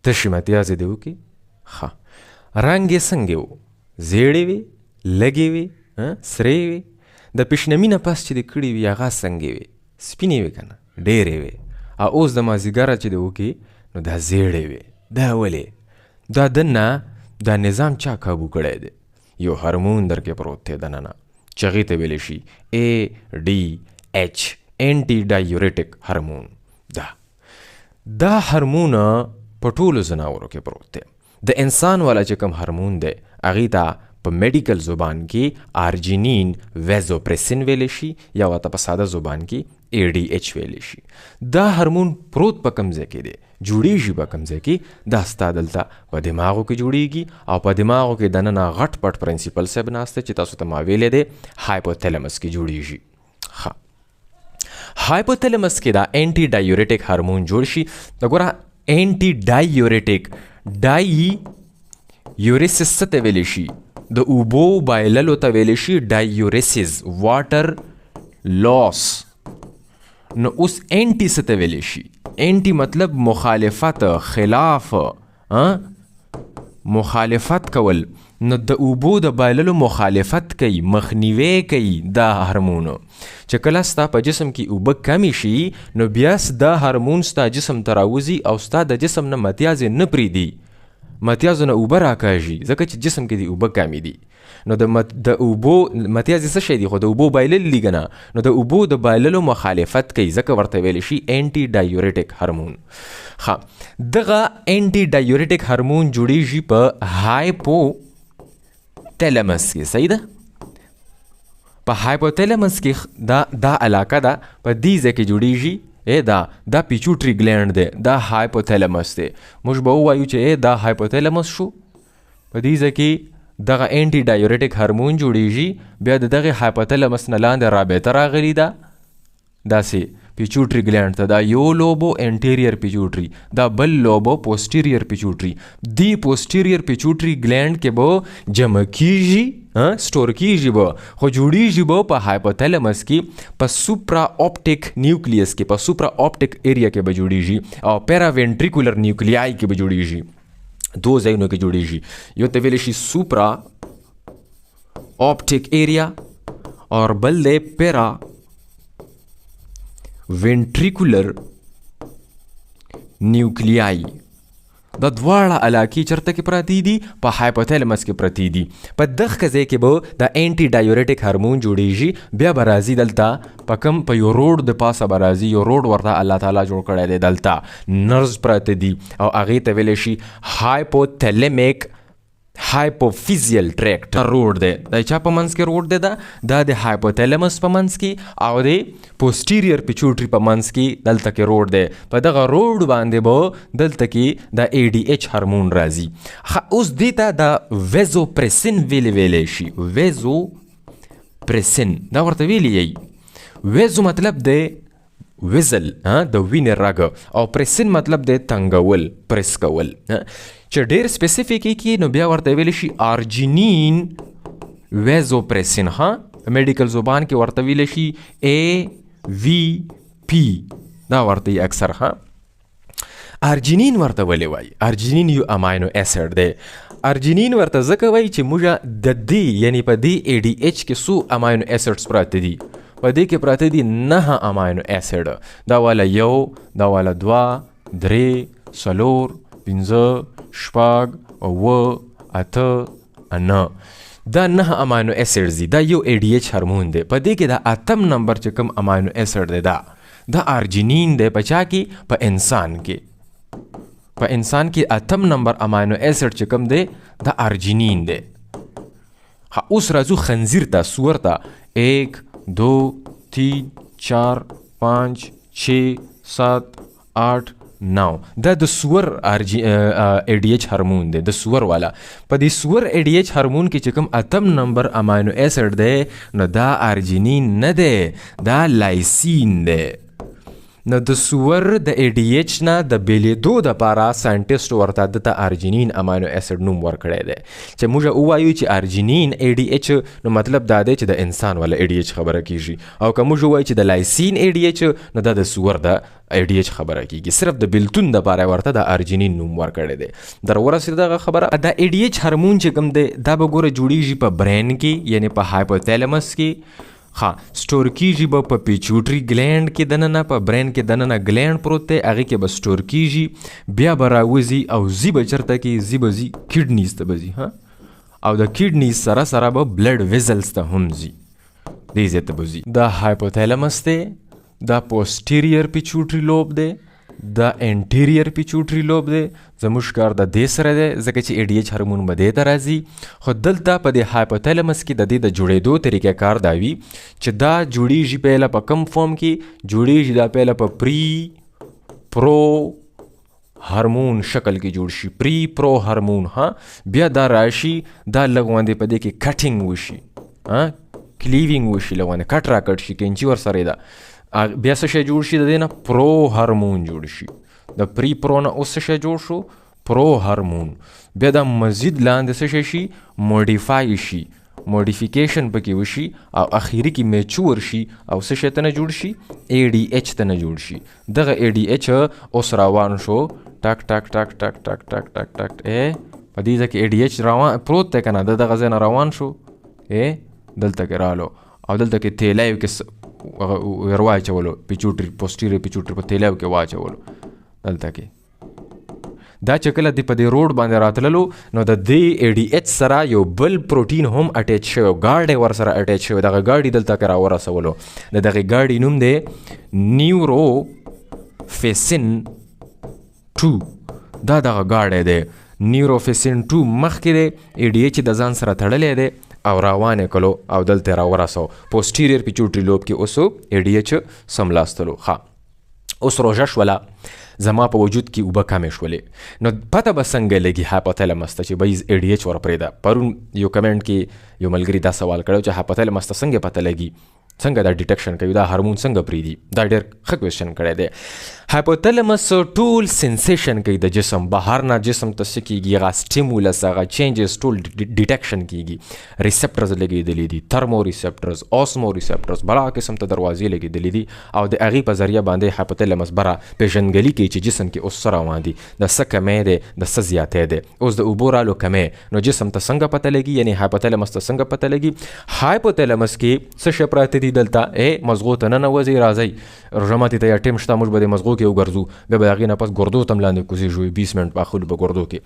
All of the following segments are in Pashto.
تشې متیازې دې وکړي. ښه رنګ یې څنګه و؟ زیړې وې، لږې وې، سرې وې. د پیشنمي نه پس چې دې کړي وي هغه څنګه وې؟ سپینې وې که نه، ډېرې وې. او اوس د مازدیګره چې دې وکړي نو دا زیړې وې. دا ولې؟ دا دننه دا نظام چا کابو کړی دی؟ یو هارمون در کې پروت دی دننه چې هغې ته ویلی شي ADH انټي ډایورټیک هارمون. دا هارمون په ټولو ځناورو کې پروت دی. د انسان والا چې کوم هارمون دی هغې ته په میډیکل زبان کې آرجینین ویزوپریسین ویلی شي یا ورته په ساده زبان کې ADH ویلی شي. دا هارمون پروت په کوم ځای کې دی؟ جوړیږي په کوم ځای کې؟ دا ستا دلته په دماغو کې جوړیږي او په دماغو کې دننه غټ پټ پرنسپل صاحب ناست دی چې تاسو ته ما ویلی دی هایپوتلمس کې جوړیږي. ښه هایپوتلمس کې دا انټي ډایورټیک هارمون جوړ شي. د ګوره انټي ډایورټیک ډایورسس څه ته ویلی شي؟ د اوبو بایللو ته ویلی شي ډایورسس، واټر لاس. نو اوس انټي څه ته ویلی شي؟ انټي مطلب مخالفت، خلاف، مخالفت کول. نو د اوبو د بایللو مخالفت کوي، مخنیوی کوي دا هارمون. چې کله ستا په جسم کې اوبه کمی شي نو بیا دا هارمون ستا جسم ته راوځي او ستا د جسم نه متیازې نه پرېږدي، متیازو نه اوبه راکاږي ځکه چې جسم کې دی اوبه کمی دي. نو د اوبو متیازې څه شی دي؟ خو د اوبو بایلل دي که نه؟ نو د اوبو د بایللو مخالفت کوي ځکه ورته ویلی شي انټي ډایورټیک هارمون. ښه دغه انټي ډایورټیک هارمون جوړیږي په هایپوتلمس کې. صحیح ده؟ په هایپوتلمس کې دا علاقه ده، په دې ځای کې جوړیږي. دا پیچوټري ګلینډ دی، دا هایپوتلمس دی. موږ به ووایو چې دا هایپوتلمس شو. په دې ځای کې دغه انټي ډایورټیک هارمون جوړیږي، بیا د دغه هایپوتلمس نه لاندې رابطه راغلي ده داسې پیچوټري ګلینډ ته. دا یو لوبو انټیریر پیچوټري، دا بل لوبو پوسټیریر پیچوټري. دی پوسټیریر پیچوټري ګلینډ کې به جمع کیږي، سټور کیږي به، خو جوړیږي به په هایپوتلمس کې په سوپرا آپټیک نیوکلیس کې، په سوپرا آپټیک ایریا کې به جوړیږي او پیرا وینټریکولر نیوکلیای کې به جوړیږي. دو ځایونو کې جوړیږي. یو ته ویلی شي سوپرا آپټیک ایریا اور بل دی پیرا وینټریکولر نیوکلیای. دا دواړه علاقې چرته کې پراتی دي؟ په هایپوتلمس کې پراتی دي. په دغه ځای کې به د انټي ډایورټیک هارمون جوړیږي، بیا به راځي دلته په یو روډ د پاسه به راځي. یو روډ ورته الله تعالی جوړ کړی دی، دلته نرز پراته دي او هغې ته ویلی شي هایپوتلمیک هایپوفیزیل ټریکټ روډ دی. دا چا په منځ کې روډ دی؟ دا د هایپوتلمس په منځ کې او د پوسټیریر پیچوټري په منځ کې دلته کې روډ دی. په دغه روډ باندې به دلته کې د ADH هارمون راځي. اوس دې ته د ویزوپریسین ویلی شي. ویزوپریسین دا ورته ویلی یي. ویزو مطلب دی ویزل، د وینې رګ، او پریسین مطلب دی تنګول، پریس کول. چې ډېر سپیسیفیک کې نو بیا ورته ویلی شي آرجینین ویزوپریسین. میډیکل زبان کې ورته ویلی شي AVP. دا ورته اکثر آرجینین ورته ولې وایي؟ آرجینین یو اماینو اسید دی. آرجینین ورته ځکه وایي چې موږ د دې یعنی په دې ADH کې څو اماینو اسیډس پراته دي؟ په دې کې پراته دي 9 اماینو اسید. دا والا 1، دا والا 2، 3، 4، 5، 6، 8، 9. دا 9 اماینو اسیډز دي. دا یو ADH هارمون دی. په دې کې دا 8م نمبر چې کوم اماینو اسید دی دا آرجینین دی. په چا کې؟ په انسان کې. په انسان کې 8م نمبر اماینو اسید چې کوم دی دا آرجینین دی. اوس راځو خنزیر ته، سور ته. 1، 2، 3، 4، 5، 6، 7، 8، 9. دا د سور ADH هارمون دی، د سور والا. په دې سور ADH هارمون کې چې کوم 8م نمبر اماینو اسید دی نو دا آرجینین نه دی، دا لایسین دی. نو د سور د ADH نه د بیلیدو دپاره ساینټسټ ورته دته ارجینین امینو اسید نوم ورکړی دی چې موږ ووایو چې ارجینین ADH نو مطلب دا دی چې د انسان والا ADH خبره کیږي او که موږ ووایو چې د لایسین ADH نو دا د سور د ADH خبره کیږي صرف د بیلتون دپاره ورته د ارجینین نوم ورکړی دی در ورسېده دغه خبره د ADH هارمون چې کوم دی دا به ګوره جوړیږي په برین کې یعنی په هایپوتالامس کې سټور کیږي به په پیچوټري ګلینډ کې دننه په برین کې دننه ګلینډ پروت دی هغې کې به سټور کیږي بیا به راوځي او ځي به چېرته کې ځي به ځي کډنیز ته به ځي او د کډنیز سره سره به بلډ ویزلز ته هم ځي دې ځای ته به ځي دا هایپوتالامس دی دا پوسټیریر پیچوټري لوب دی دا انټیریر پیچوټري لوب دی زموږ کار د دې سره دی ځکه چې ADH هارمون به دې ته راځي خو دلته په دې هایپوتالامس کې د دې د جوړېدو طریقه کار دا وي چې دا جوړیږي پهله په کم فارم کې جوړیږي دا پهله په پرو هارمون شکل کې جوړ شي پرو هارمون بیا دا راشي دا لږ غوندې په دې کې کټینګ وشي کلیوینګ وشي لږ غوندې کټ راکټ شي کینچي ورسره ده بیا څه شی جوړ شي د دې نه پرو هارمون جوړ شي د پرو نه اوس څه شی جوړ شو پرو هارمون بیا دا مزید لاندې څه شی شي موډیفای شي موډیفیکیشن پکې وشي او اخیری کې میچور شي او څه شی ته نه جوړ شي ADH ته نه جوړ شي دغه ADH اوس روان شو ټک ټک ټک ټک ټک ټک ټک ټک په دې ځای کې ADH روان پروت دی که نه د دغه ځای نه روان شو دلته کې رالو او دلته کې تیلیو کې ورواچولو پیچوټري پوسټیریر پیچوټري په تیلیو کې واچولو دلته کې دا چې کله د په دې روډ باندې راتللو نو د دې ADH سره یو بل پروټین هم اټیچ شوی ګاډی ورسره اټیچ شوی دغه ګاډي دلته کې راورسولو د دغې ګاډي نوم دی نیوروفیسین 2 دا دغه ګاډی دی نیوروفیسین 2 مخکې دی ADH د ځان سره تړلی دی او روان یې کلو او دلته راورسو پوسټیریر پیچوټري لوب کې اوسو ADH سملاستلو اوس روژه شوله زما په وجود کې اوبه کمې شولې نو پته به څنګه لګي هایپوتالامس ته چې به ADH ورپرېږده پرون یو کمنټ کې یو ملګري دا سوال کړی چې هایپوتالامس ته څنګه پته لګي څنګه دا ډیټیکشن کوي دا هارمون څنګه پرېږدي دا ډېر ښه کوېشن کړی دی هایپوتالامس ټول سینسیشن کوي د جسم بهر نه جسم ته څه کېږي هغه سټیمولس هغه چینجز ټول ډیټیکشن کېږي ریسپټرز لګېدلي دي ترموریسپټرز اوسموریسپټرز بلا قسم ته دروازې لګېدلي دي او د هغې په ذریعه باندې هایپوتالامس بره پیژندګلي کوي چې جسم کې اوس څه روان دي د څه کمی دی د څه زیاتی دی اوس د اوبو رالو کمی نو جسم ته څنګه پته لګي یعنې هایپوتالامس ته څنګه پته لګي هایپوتالامس کې څه شی پراته دي دلته مزغو ته ننوځئ راځئ روژه ماتي ته یا ټیم شته موږ به د مزغو کې وګرځو بیا به هغې نه پس ګردو ته هم لاندې کوزېږو 20 منټ په اخلو به ګردو کې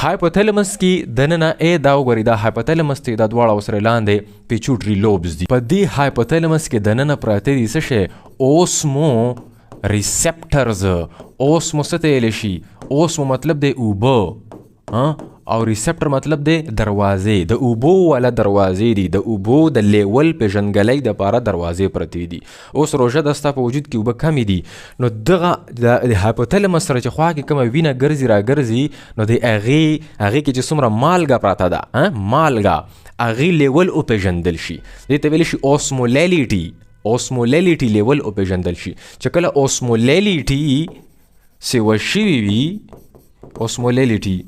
هایپوتالامس کې دننه دا وګورئ دا هایپوتالامس دی دا دواړه ورسره لاندې پیچوټري لوبز دي په دې هایپوتالامس کې دننه پراته دي څه شی اوسمو ریسپټرز اوسمو څه ته ویلی شي اوسمو مطلب دی اوبه او ریسپټر مطلب دی دروازې د اوبو والا دروازې دي د اوبو د لیول پیژندګلۍ دپاره دروازې پرتې دي اوس روژه ده ستا په وجود کې اوبه کمې دي نو دغه د هایپوتالامس سره چې خوا کې کومه وینه ګرځي راګرځي نو د هغې کې چې څومره مالګه پراته ده مالګه هغې لیول وپېژندل شي دې ته ویلی شي اوسمولیلیټي لیول وپېژندل شي چې کله اوسمولیلیټي سیوه شوي وي اوسمولیلیټي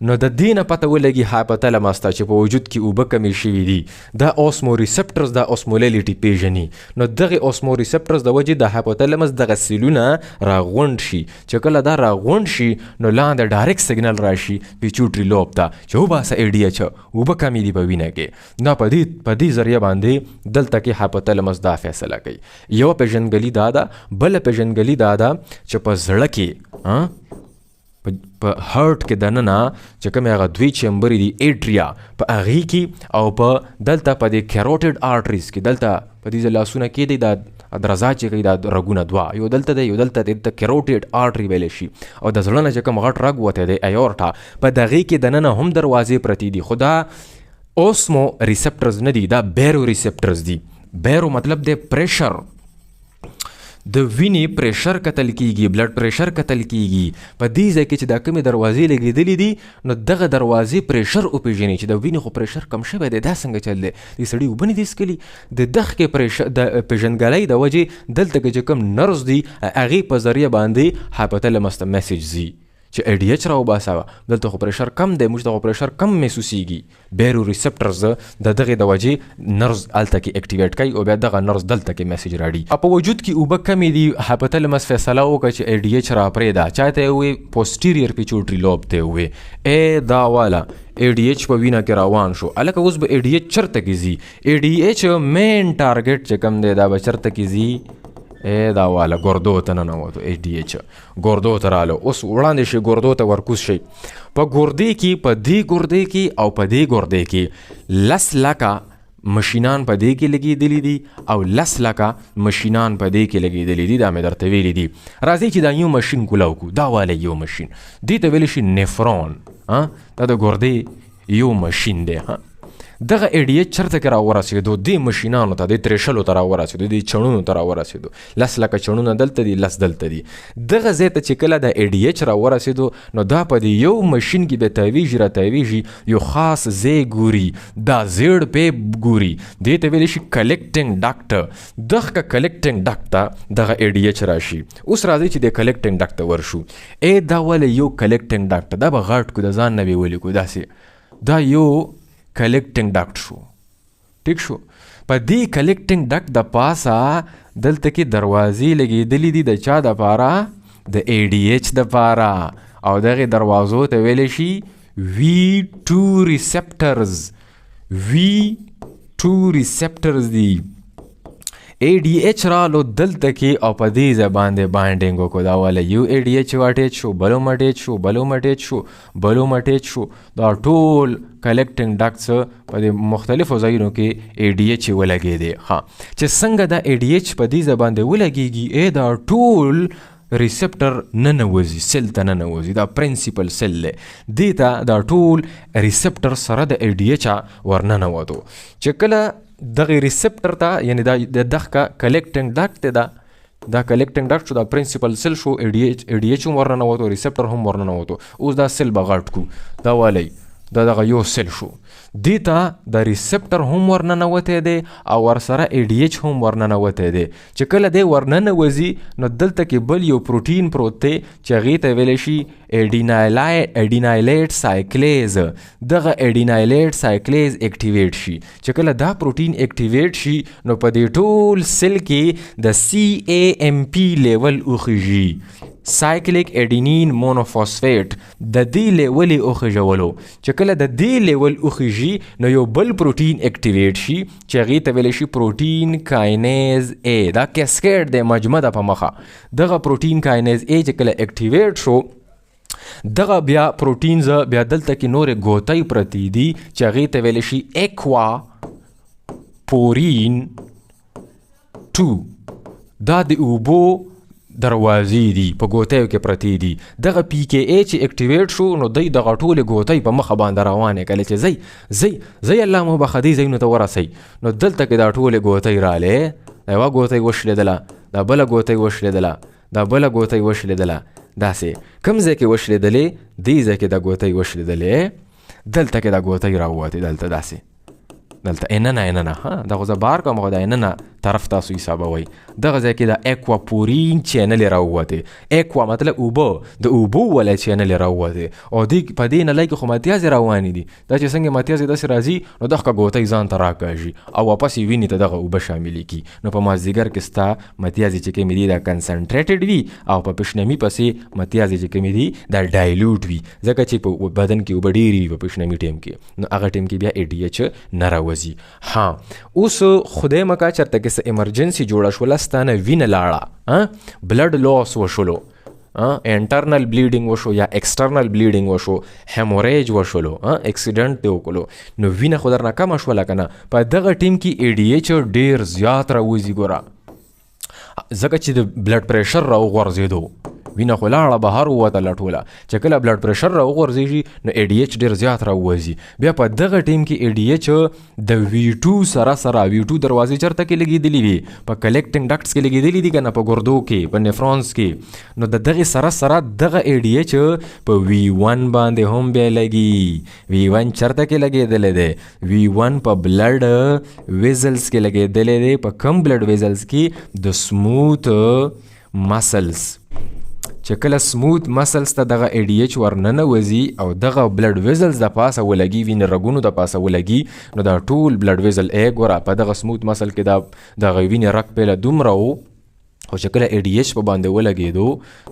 نو د دې نه پته ولګي هایپوتالامس ته چې په وجود کې اوبه کمې شوي دي دا اوسموریسپټرز دا اوسمولیلیټي پیژني نو دغې اوسموریسپټرز د وجې د هایپوتالامس دغه سیلونه راغونډ شي چې کله دا راغونډ شي نو لاندې ډایرکټ سیګنل راشي پیچوټري لوب ته چې وباسه ADH اوبه کمې دي په وینه کې نو په دې ذریعه باندې دلته کې هایپوتالامس دا فیصله کوي یوه پیژندګلي دا ده بله پیژندګلي دا ده چې په زړه کې په هارټ کې دننه چې کومې هغه دوی چیمبرې دي ایټریا په هغې کې او په دلته په دې کیروټیډ آرټریز کې دلته په دې لاسونه کې دی دا درزا چې کوي دا رګونه دوه یو دلته دی یو دلته دی د کیروټیډ آرټري ویلی شي او د زړه نه چې کوم غټ رګ وتی دی ایورټا په دغې کې دننه هم دروازې پرتې دي خو دا اوسمو ریسپټرز نه دي دا بیرو ریسپټرز دي بیرو مطلب دی پریشر د وینې پریشر کتل کیږي، بلډ پریشر کتل کیږي. په دې ځای کې چې دا کومې دروازې لګېدلې دي نو دغه دروازې پریشر وپېژني چې د وینې خو پریشر کم شوی دی، دا څنګه چل دی، دې سړي اوبه نه دي څښلي. د دغ کې پریشر د پېژندګلۍ د وجې دلته کې چې کوم نرز دي هغې په ذریعه باندې هایپوتلمس ته میسج ځي چې ای ډي ایچ راوباسه، دلته خو پریشر کم دی، موږ ته خو پریشر کم محسوسیږي. بیروریسپټرز د دغې د وجې نرز هلته کې اکټیویټ کوي او بیا دغه نرز دلته کې میسج راړي. په وجود کې اوبه کمې دي، هایپوتلمس فیصله وکړه چې ای ډي ایچ راپرېږده. چا ته یې ووایي؟ پوسټیریر پیچوټري لوب ته یې ووایي ای دا والا ای ډي ایچ په وینه کې روان شو. هلکه اوس به ای ډي ایچ چېرته کې ځي؟ ای ډي ایچ مین ټارګټ چې کوم دی دا به چېرته کې ځي؟ دا والا ګردو ته ننوتو، ای ډي ایچ ګردو ته راغلو. اوس وړاندې شي ګردو ته ورکوز شي. په ګردې کې، په دې ګردې کې او په دې ګردې کې 10 لکه مشینان په دې کې لګېدلي دي او 10 لکه مشینان په دې کې لګېدلي دي. دا مې درته ویلي دي. راځئ چې دا یو مشین کولاو کړو. دا والا یو مشین دې ته ویلی شي نفرون. دا د ګردې یو مشین دی. دغه ای ډي ایچ چېرته کې راورسېدو؟ دې مشینانو ته، دې ترېشلو ته راورسېدو، دې چڼونو ته راورسېدو. 10 لکه چڼونه دلته دي، 10 دلته دي. دغه ځای ته چې کله د ای ډي ایچ راورسېدو نو دا په دې یو مشین کې به تاویږي راتاویږي، یو خاص ځای ګوري، دا زیړ پیپ ګوري. دې ته ویلی شي کلیکټینګ ډاکټ. دغه کلیکټینګ ډاکټ ته دغه ای ډي ایچ راشي. اوس راځئ چې د کلیکټینګ ډاکټ ته ورشو. دا ولې یو کلیکټینګ ډاکټ، دا به غټ کو، د ځان نه به یې ولیکو داسې. دا یو کلیکټینګ ډاکټ شو. ټیک شو. په دې کلیکټینګ ډاکټ د پاسه دلته کې دروازې لګېدلې دي. د چا دپاره؟ د ای ډي ایچ دپاره. او دغې دروازو ته ویلی شي V2 receptors. V2 receptors دي. ای ډي ایچ رالو دلته کې او په دې ځای باندې بانډینګ وکړو. دا والا یو ای ډي ایچ واټیچ شو، بل هم اټیچ شو، بل هم اټیچ شو، بل هم اټیچ شو. دا ټول کلیکټینګ ډاکټس په دې مختلفو ځایونو کې ای ډي ایچ ولګېدی. چې څنګه دا ای ډي ایچ په دې ځای باندې ولګېږي، دا ټول ریسپټر ننوځي، سیل ته ننوځي. دا پرنسپل سیل دی. دې ته دا ټول ریسپټر سره د ای ډي ایچ ورننوتو. چې کله دغه ریسپټر ته، یعنی دا دغه کلیکټینګ ډاکټ دی، دا کلیکټینګ ډاکټ شو، دا پرنسپل سیل شو، ای ډي ایچ هم ورننوتو، ریسپټر هم ورننوتو. اوس دا سیل به غټ کو. دا والی دا دغه یو سیل شو. دې ته د ریسپټر هم ورننوتی دی او ورسره ای ډي ایچ هم ورننوتی دی. چې کله دی ورننوځي نو دلته کې بل یو پروټین پروت دی چې هغې ته ویلی شي ایډینایلیټ سایکلیز. دغه ایډینایلیټ سایکلیز اکټیویټ شي. چې کله دا پروټین اکټیویټ شي نو په دې ټول سیل کې د CAMP لیول وخیږي، سایکلیک ایډینین مونوفاسفیټ. د دې لیول یې وخیژولو. چې کله د دې لیول وخیږي نو یو بل پروټین اکټیویټ شي چې هغې ته ویلی شي پروټین کاینیز ای. دا کیسکیډ دی، مجمع ده په مخه. دغه پروټین کاینیز ای چې کله اکټیویټ شو، دغه بیا پروټینز بیا دلته کې نورې ګوتۍ پرتې دي چې هغې ته ویلی شي ایکوا پورین 2. دا د اوبو دروازې دي، په ګوتیو کې پرتې دي. دغه پی کې ای چې اکټیویټ شو نو دی دغه ټولې ګوتۍ په مخه باندې روانې کړې چې ځئ الله مبخه دې ځایونو ته ورسئ. نو دلته کې دا ټولې ګوتۍ رالې، دا یوه ګوتۍ وشلېدله، دا بله ګوتۍ وشلېدله، دا بله ګوتۍ وشلېدله. داسې کوم ځای کې وشلېدلې؟ دې ځای کې دا ګوتۍ وشلېدلې، دلته کې دا ګوتۍ راووتې، دلته داسې دلته اننه دغه زه بار کوم، خو د اننه طرف تاسو حسابوئ. دغه ځای کې د ایکوا پورین چینل یې راووتې. ایکوا مطلب اوبه، د اوبو ولی چینل یې راووتې. او دې په دې نلۍ کې خو متیازې روانې دي. دا چې څنګه متیازې داسې راځي نو دغه ګوتۍ ځان ته راکاږي او واپس یې وینې ته دغه اوبه شاملې کي. نو په مازدیګر کې ستا متیازې چې کومې دي دا کنسنټریټډ وي او په پیشنمي پسې متیازې چې کومې دي دا ډایلوټ وي، ځکه چې په بدن کې اوبه ډېرې وي په پیشنمي ټیم کې. نو هغه ټیم کې بیا ای ډي ایچ نه راوځي. اوس خدای مکا چرته کې څه ایمرجنسي جوړه شوله، ستانه وینه لاړه، بلډ لاس وشولو، انټرنل بلیډینګ وشو یا ایکسټرنل بلیډینګ وشو، هیموریج وشولو، اکسیډنټ دی وکړو، نو وینه خو درنه کمه شوله که نه. په دغه ټیم کې ای ډي ایچ ډېر زیات راوځي. ګوره ځکه چې د بلډ پریشر راوغورځېدو، وینه خو لاړه بهر ووتله ټوله. چې کله بلډ پریشر را وغورځېږي نو ای ډي ایچ ډېر زیات را ووځي. بیا په دغه ټیم کې ای ډي ایچ د وي2 سره وي2 دروازې چېرته کې لګېدلې وي؟ په کلیکټینګ ډکټس کې لګېدلې دي که نه، په ګردو کې، په نیفرونز کې. نو د دغې سره دغه ای ډي ایچ په وي1 باندې هم بیا لګي. وي1 چېرته کې لګېدلی دی؟ وي1 په بلډ ویزلز کې لګېدلی دی. په کم بلډ ویزلز کې؟ د سموث مسلز. چې کله سموث مسلز ته دغه ای ډي ایچ ورننوځي او دغه بلډ ویزلز د پاسه ولګي، وینې رګونو د پاسه ولګي، نو دا ټول بلډ ویزل ګوره په دغه سموث مسل کې دغه وینې رګ پهله دومره و، خو چې کله ای ډي ایچ په باندې ولګېدو،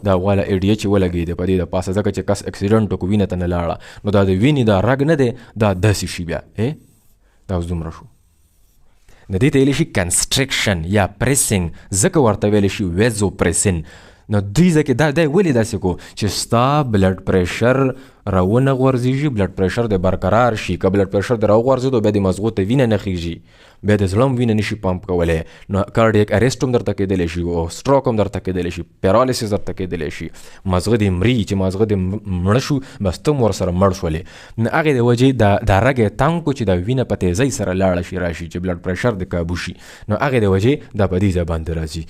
دا والا ای ډي ایچ ولګېده په دې د پاسه، ځکه چې کس اکسیډنټ وکړو وینه ته نه لاړه، نو دا د وینې دا رګ نه دی، دا داسې شي بیا دا اوس دومره شو. نو دې ته ویلی شي کنسټرکشن یا پریسنګ، ځکه ورته ویلی شي ویزوپریسن. نو دوی ځکه دا ولې داسې کو چې ستا بلډ پریشر راونه غورځېږي، بلډ پریشر د برقرار شي. که بلډ پریشر د راوغورځېدو بیا د مزغو ته وینه نه خیږي، بیا د زړه هم وینه نشي پمپ کولی، نو کارډیک اریسټ هم درته کېدلی شي، او سټروک هم درته کېدلی شي، پیرالیسس درته کېدلی شي، مزغه دې مري. چې مزغه دې مړه شو بس ته هم ورسره مړ شولې. نو هغې د وجې دا رګ یې تنګ کړو چې دا وینه په تیزۍ سره لاړه شي راشي، چې بلډ پریشر د کابو شي. نو هغې د وجې دا په دې ځای باندې راځي.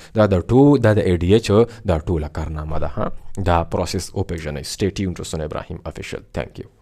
دا د ای ډي ایچ دا ټوله کارنامه ده. دا پروسس وپېژنئ. Stay tuned to Sun Ibrahim Official. Thank you.